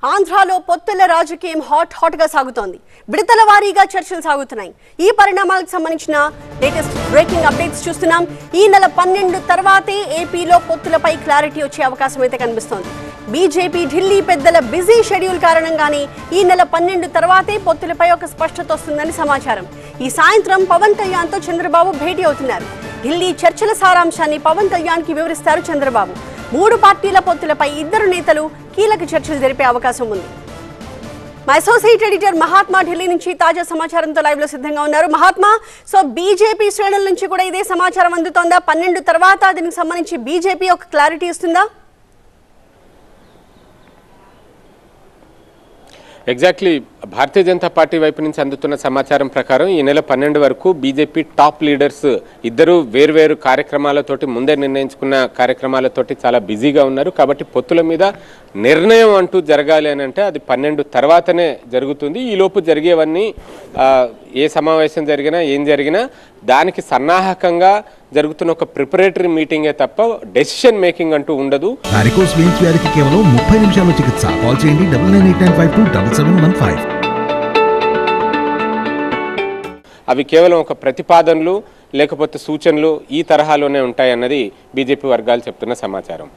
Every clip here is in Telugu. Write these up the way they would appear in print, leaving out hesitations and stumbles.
ఆంధ్రాలో పొత్తుల రాజకీయం హాట్ గా సాగుతోంది. విడతల వారీగా చర్చలు సాగుతున్నాయి. ఈ పరిణామాలకు సంబంధించిన లేటెస్ట్ బ్రేకింగ్ అప్డేట్స్ చూస్తున్నాం. ఈ నెల 12 తర్వాతే ఏపీలో పొత్తులపై క్లారిటీ వచ్చే అవకాశం అయితే కనిపిస్తోంది. బీజేపీ ఢిల్లీ పెద్దల బిజీ షెడ్యూల్ కారణంగానే ఈ నెల 12 తర్వాతే పొత్తులపై ఒక స్పష్టత వస్తుందని సమాచారం. ఈ సాయంత్రం పవన్ కళ్యాణ్తో చంద్రబాబు భేటీ అవుతున్నారు. ఢిల్లీ చర్చల సారాంశాన్ని పవన్ కళ్యాణ్కి వివరిస్తారు చంద్రబాబు. 3 పార్టీల పొత్తులపై ఇద్దరు నేతలు కీలక చర్చలు జరిపే అవకాశం ఉంది. మా అసోసియేట్ ఎడిటర్ మహాత్మా ఢిల్లీ నుంచి తాజా సమాచారంతో లైవ్ లో సిద్ధంగా ఉన్నారు. మహాత్మా, సో బీజేపీ శ్రేణుల నుంచి కూడా ఇదే సమాచారం అందుతోందా? 12 తర్వాత దీనికి సంబంధించి బీజేపీ ఒక క్లారిటీ ఇస్తుందా? ఎగ్జాక్ట్లీ భారతీయ జనతా పార్టీ వైపు నుంచి అందుతున్న సమాచారం ప్రకారం ఈ నెల 12 వరకు బీజేపీ టాప్ లీడర్స్ ఇద్దరు వేర్వేరు కార్యక్రమాలతోటి ముందే నిర్ణయించుకున్న కార్యక్రమాలతోటి చాలా బిజీగా ఉన్నారు. కాబట్టి పొత్తుల మీద నిర్ణయం అంటూ జరగాలి అని అంటే అది 12 తర్వాతనే జరుగుతుంది. ఈలోపు జరిగేవన్నీ ఏ సమావేశం జరిగినా ఏం జరిగినా దానికి సన్నాహకంగా జరుగుతున్న ఒక ప్రిపరేటరీ మీటింగే తప్ప డెసిషన్ మేకింగ్ అంటూ ఉండదు. వారికోస్ వెయిన్స్ వ్యాధికి కేవలం 30 నిమిషాల్లో చికిత్స. కాల్ చేయండి 9989527715. అవి కేవలం ఒక ప్రతిపాదనలు లేకపోతే సూచనలు ఈ తరహాలోనే ఉంటాయన్నది బీజేపీ వర్గాలు చెప్తున్న సమాచారం.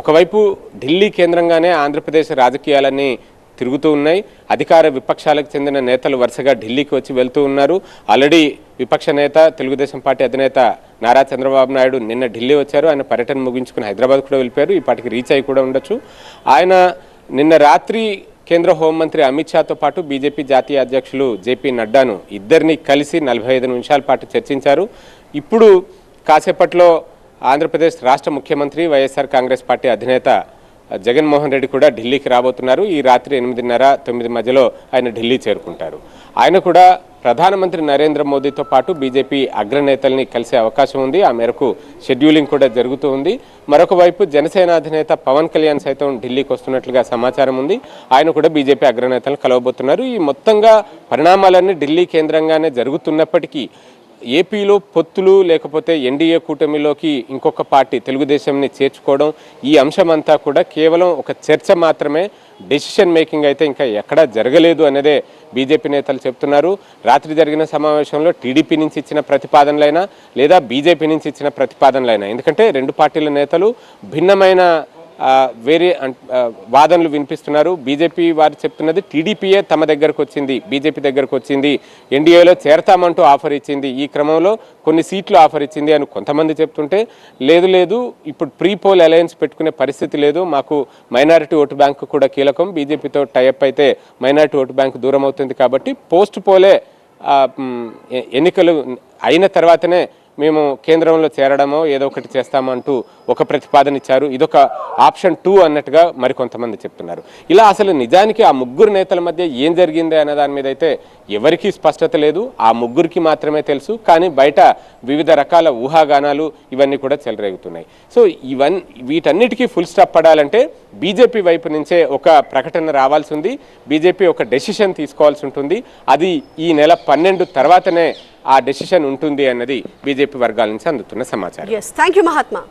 ఒకవైపు ఢిల్లీ కేంద్రంగానే ఆంధ్రప్రదేశ్ రాజకీయాలన్నీ తిరుగుతూ ఉన్నాయి. అధికార విపక్షాలకు చెందిన నేతలు వరుసగా ఢిల్లీకి వచ్చి వెళ్తూ ఉన్నారు. ఆల్రెడీ విపక్ష నేత తెలుగుదేశం పార్టీ అధినేత నారా చంద్రబాబు నాయుడు నిన్న ఢిల్లీ వచ్చారు. ఆయన పర్యటన ముగించుకుని హైదరాబాద్ కూడా వెళ్ళిపోయారు. ఈ పాటికి రీచ్ అయి కూడా ఉండొచ్చు. ఆయన నిన్న రాత్రి కేంద్ర హోంమంత్రి అమిత్ షాతో పాటు బీజేపీ జాతీయ అధ్యక్షులు జేపీ నడ్డాను ఇద్దరిని కలిసి 45 నిమిషాల పాటు చర్చించారు. ఇప్పుడు కాసేపట్లో ఆంధ్రప్రదేశ్ రాష్ట్ర ముఖ్యమంత్రి వైఎస్ఆర్ కాంగ్రెస్ పార్టీ అధినేత జగన్మోహన్ రెడ్డి కూడా ఢిల్లీకి రాబోతున్నారు. ఈ రాత్రి 8:30-9 మధ్యలో ఆయన ఢిల్లీ చేరుకుంటారు. ఆయన కూడా ప్రధానమంత్రి నరేంద్ర మోదీతో పాటు బీజేపీ అగ్రనేతల్ని కలిసే అవకాశం ఉంది. ఆ మేరకు షెడ్యూలింగ్ కూడా జరుగుతూ ఉంది. మరొక వైపు జనసేన అధినేత పవన్ కళ్యాణ్ సైతం ఢిల్లీకి వస్తున్నట్లుగా సమాచారం ఉంది. ఆయన కూడా బీజేపీ అగ్రనేతలను కలవబోతున్నారు. ఈ మొత్తంగా పరిణామాలన్నీ ఢిల్లీ కేంద్రంగానే జరుగుతున్నప్పటికీ ఏపీలో పొత్తులు లేకపోతే ఎన్డీఏ కూటమిలోకి ఇంకొక పార్టీ తెలుగుదేశంని చేర్చుకోవడం ఈ అంశమంతా కూడా కేవలం ఒక చర్చ మాత్రమే. డెసిషన్ మేకింగ్ అయితే ఇంకా ఎక్కడా జరగలేదు అనేదే బీజేపీ నేతలు చెప్తున్నారు. రాత్రి జరిగిన సమావేశంలో టీడీపీ నుంచి ఇచ్చిన ప్రతిపాదనలైనా లేదా బీజేపీ నుంచి ఇచ్చిన ప్రతిపాదనలైనా, ఎందుకంటే 2 పార్టీల నేతలు భిన్నమైన వేరే వాదనలు వినిపిస్తున్నారు. బీజేపీ వారు చెప్తున్నది టీడీపీయే తమ దగ్గరకు వచ్చింది, బీజేపీ దగ్గరకు వచ్చింది, ఎన్డీఏలో చేరతామంటూ ఆఫర్ ఇచ్చింది, ఈ క్రమంలో కొన్ని సీట్లు ఆఫర్ ఇచ్చింది అని కొంతమంది చెప్తుంటే, లేదు ఇప్పుడు ప్రీ పోల్ అలయన్స్ పెట్టుకునే పరిస్థితి లేదు, మాకు మైనారిటీ ఓటు బ్యాంకు కూడా కీలకం, బీజేపీతో టైఅప్ అయితే మైనారిటీ ఓటు బ్యాంకు దూరం అవుతుంది, కాబట్టి పోస్ట్ పోలే ఎన్నికలు అయిన తర్వాతనే మేము కేంద్రంలో చేరడమో ఏదో ఒకటి చేస్తామంటూ ఒక ప్రతిపాదన ఇచ్చారు. ఇదొక ఆప్షన్ 2 అన్నట్టుగా మరికొంతమంది చెప్తున్నారు. ఇలా అసలు నిజానికి ఆ 3 నేతల మధ్య ఏం జరిగింది అనే దాని మీద అయితే ఎవరికీ స్పష్టత లేదు. ఆ 3కి మాత్రమే తెలుసు. కానీ బయట వివిధ రకాల ఊహాగానాలు ఇవన్నీ కూడా చెలరేగుతున్నాయి. సో వీటన్నిటికీ ఫుల్ స్టాప్ పడాలంటే బీజేపీ వైపు నుంచే ఒక ప్రకటన రావాల్సి ఉంది. బీజేపీ ఒక డెసిషన్ తీసుకోవాల్సి ఉంటుంది. అది ఈ నెల 12 తర్వాతనే ఆ డెసిషన్ ఉంటుంది అన్నది బీజేపీ వర్గాల నుంచి అందుతున్న సమాచారం. Thank you Mahatma.